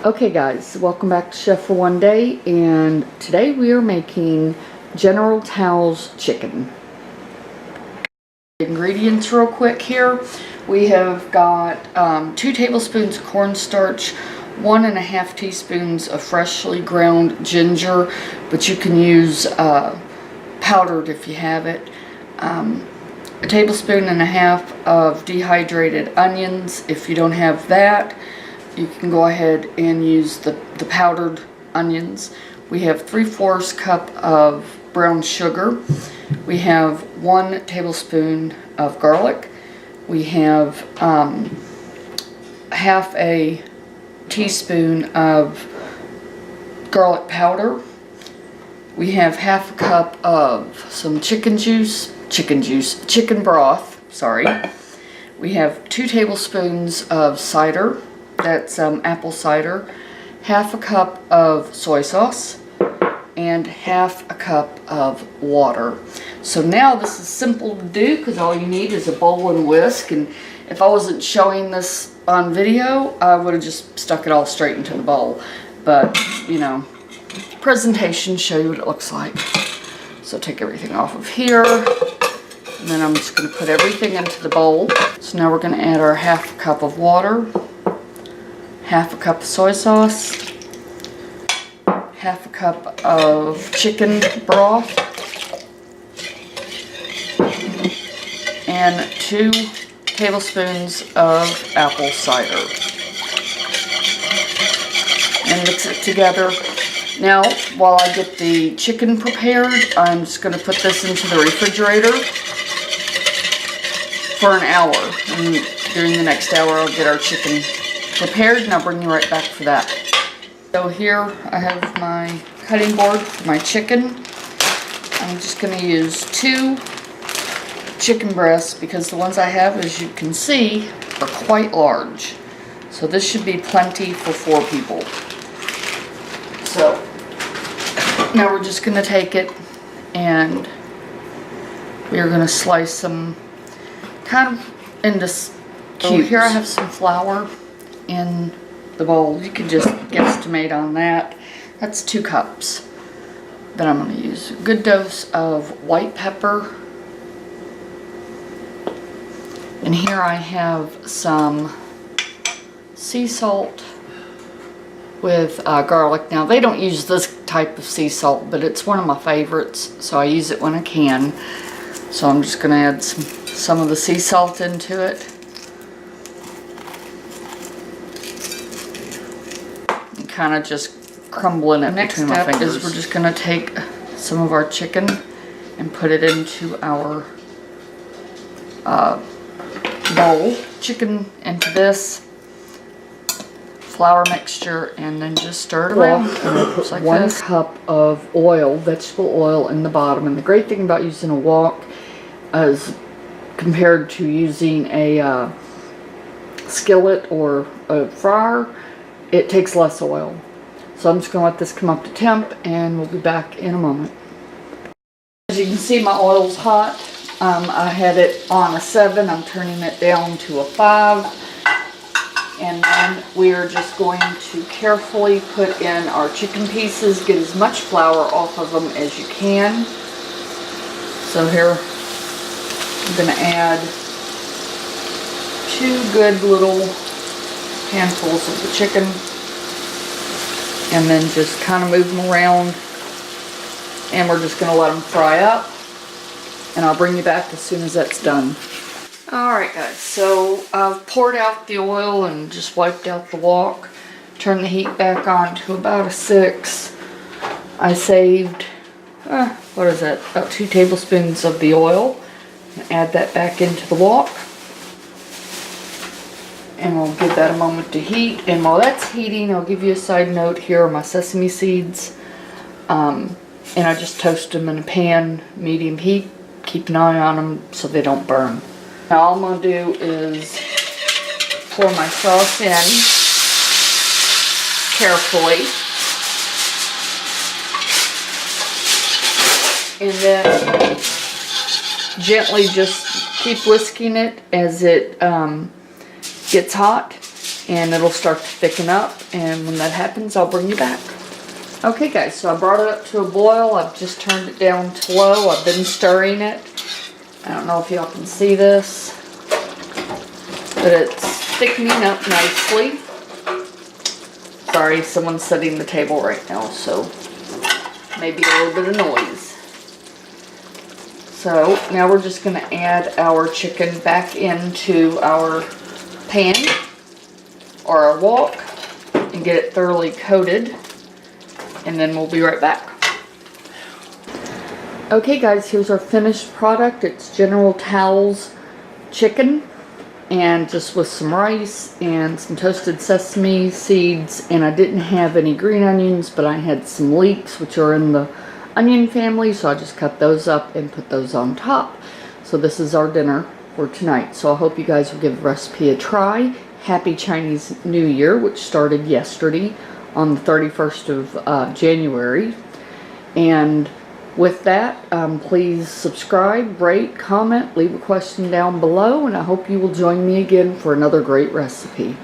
Okay guys, welcome back to Chef for One Day, and today we are making General Tso's chicken. Ingredients real quick here. We have got 2 tablespoons of cornstarch, 1.5 teaspoons of freshly ground ginger, but you can use powdered if you have it. A tablespoon and a half of dehydrated onions. If you don't have that, you can go ahead and use the powdered onions. We have 3/4 cup of brown sugar. We have 1 tablespoon of garlic. We have half a teaspoon of garlic powder. We have half a cup of some chicken broth, sorry. We have 2 tablespoons of cider. That's apple cider, half a cup of soy sauce, and half a cup of water. So now this is simple to do because all you need is a bowl and whisk, and if I wasn't showing this on video, I would have just stuck it all straight into the bowl. But, you know, presentation, show you what it looks like. So take everything off of here, and then I'm just going to put everything into the bowl. So now we're going to add our half a cup of water, half a cup of soy sauce, half a cup of chicken broth, and 2 tablespoons of apple cider. And mix it together. Now, while I get the chicken prepared, I'm just going to put this into the refrigerator for an hour. And during the next hour, I'll get our chicken prepared, and I'll bring you right back for that. So here I have my cutting board for my chicken. I'm just going to use 2 chicken breasts because the ones I have, as you can see, are quite large. So this should be plenty for 4 people. So now we're just going to take it and we are going to slice them kind of into cubes. So here I have some flour in the bowl. You can just guesstimate on that. That's 2 cups. Then I'm going to use a good dose of white pepper. And here I have some sea salt with garlic. Now they don't use this type of sea salt, but it's one of my favorites, so I use it when I can. So I'm just going to add some of the sea salt into it. Kind of just crumbling it between my fingers. Next step is we're just going to take some of our chicken and put it into our bowl. Chicken into this flour mixture and then just stir it around. And I put like 1 cup of oil, vegetable oil, in the bottom. And the great thing about using a wok is compared to using a skillet or a fryer, it takes less oil. So I'm just going to let this come up to temp and we'll be back in a moment. As you can see, my oil's hot. I had it on a 7. I'm turning it down to a 5. And then we are just going to carefully put in our chicken pieces. Get as much flour off of them as you can. So here I'm going to add 2 good little handfuls of the chicken, and then just kind of move them around, and we're just going to let them fry up, and I'll bring you back as soon as that's done. Alright guys, so I've poured out the oil and just wiped out the wok, turned the heat back on to about a 6. I saved, what is that, about 2 tablespoons of the oil, and add that back into the wok. And we'll give that a moment to heat. And while that's heating, I'll give you a side note. Here are my sesame seeds. And I just toast them in a pan, medium heat. Keep an eye on them so they don't burn. Now all I'm going to do is pour my sauce in carefully. And then gently just keep whisking it as it gets hot. and it'll start to thicken up, and when that happens I'll bring you back. Okay guys, so I brought it up to a boil. I've just turned it down to low. I've been stirring it. I don't know if y'all can see this, but it's thickening up nicely. Sorry, someone's setting the table right now, so maybe a little bit of noise. So now we're just going to add our chicken back into our pan or our wok and get it thoroughly coated, and then we'll be right back. Okay guys, here's our finished product. It's General Tso's chicken, and just with some rice and some toasted sesame seeds, and I didn't have any green onions, but I had some leeks, which are in the onion family, so I just cut those up and put those on top. So this is our dinner for tonight. So I hope you guys will give the recipe a try. Happy Chinese New Year, which started yesterday on the 31st of January. And with that, please subscribe, rate, comment, leave a question down below, and I hope you will join me again for another great recipe.